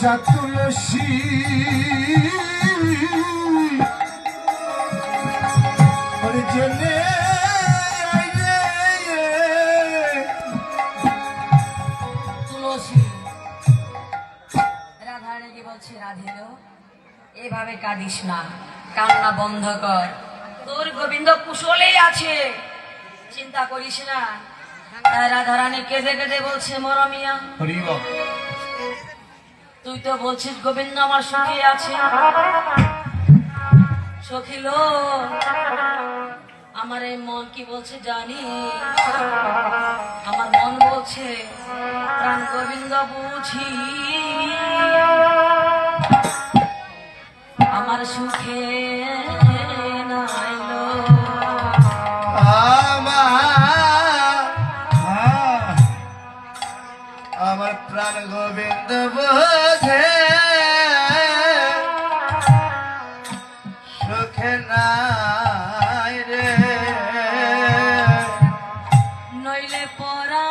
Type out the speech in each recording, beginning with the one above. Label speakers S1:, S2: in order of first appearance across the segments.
S1: রাজা তুলসী জেনে
S2: তুলসী রাধারানীকে বলছে, রাধিল এভাবে কাঁদিস না, কান্না বন্ধ কর, তোর গোবিন্দ কুশলেই আছে, চিন্তা করিস না। রাধারানী কেঁদে কেঁদে বলছে, মরমিয়া তুই তো বলছিস গোবিন্দ আমার সুখে আছে, সখিল আমার এই মন কি বলছে জানি, আমার মন বলছে প্রাণ গোবিন্দ বুঝি আমার সুখে নাইলো।
S1: আমার প্রাণ গোবিন্দ বোঝে সুখে নাই রে,
S2: নইলে পরা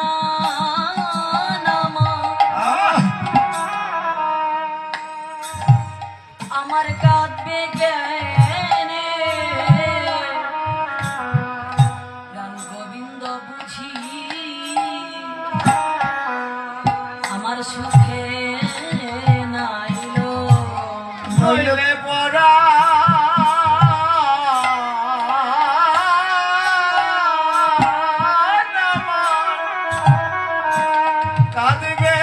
S2: আমার কাঁদবে জ্ঞানে, প্রাণ গোবিন্দ বুঝি আমার সুখে নাইলো।
S1: নইলে পরা কাঁদবে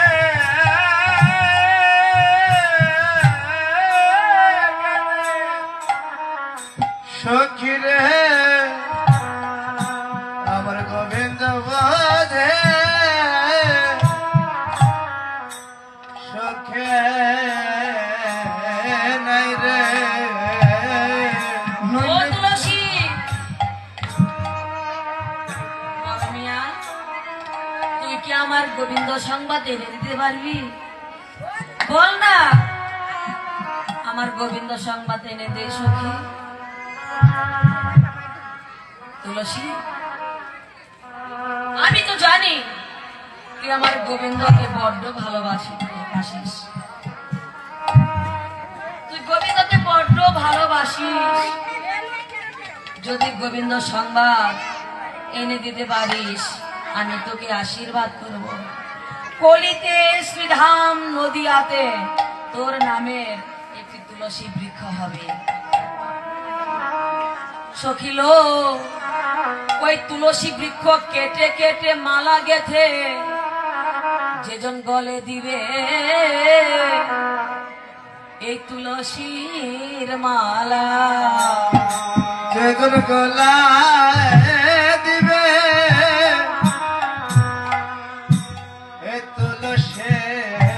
S1: সখী রে, আমার গোবিন্দ বোঝে সখে নাই রে।
S2: ও তুলসী, মিয়া তুই কি আমার গোবিন্দ সংবাদ এনে দিতে পারবি? বল না, আমার গোবিন্দ সংবাদ এনে দে সখী। তুলসী আমি তো জানি তুই আমার গোবিন্দকে বড্ড ভালোবাসিস, তুই গোবিন্দকে বড্ড ভালোবাসিস, যদি গোবিন্দ সংবাদ এনে দিতে পারিস আমি তোকে আশীর্বাদ করব, কলিতে শ্রীধাম নদিয়াতে তোর নামের একটি তুলসী বৃক্ষ হবে। সখিল ওই তুলসী বৃক্ষ কেটে কেটে মালা গেথে যেজন গলে দিবে এই তুলসীর মালা,
S1: যেজন গলায় দিবে এ তুলসীর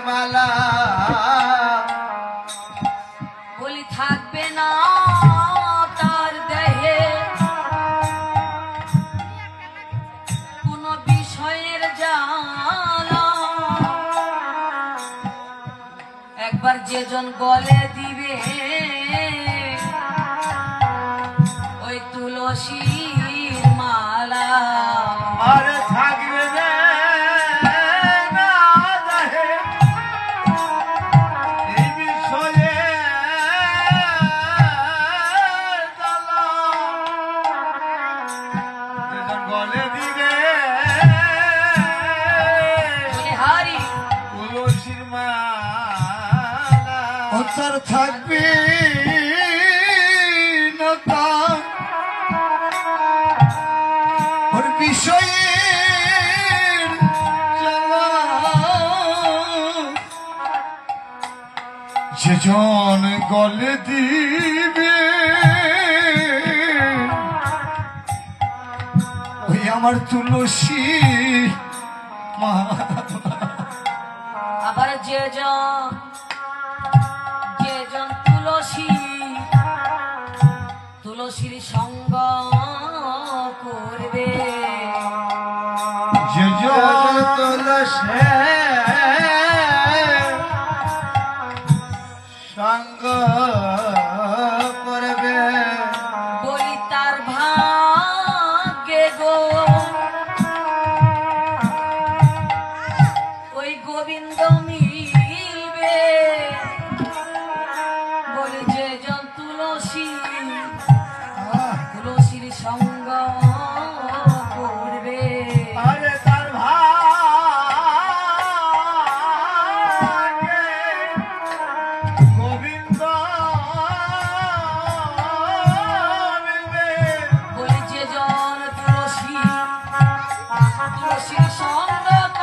S1: মালা,
S2: বলি থাকবে না তার দেহে কোন বিষয়ের জ্বালা, একবার যেজন গলে দিবে ওই তুলসীর মালা,
S1: আর থাকবে না দেহে এই বিষয়ে জ্বালা, যেজন গলে দিবে
S2: হারি
S1: তুলসীর মালা, অন্তর থাকবে না তার ওর বিষয়ের জ্বালা, যেজন গলে দিবে ওই আমার তুলসী মা,
S2: আবার যেজন তুলসীর সঙ্গ করবে,
S1: যেজন তুলসী সঙ্গ করবে,
S2: বলি তার ভাগ্যে গো ওই গোবিন্দ মিল তুলসীর সঙ্গ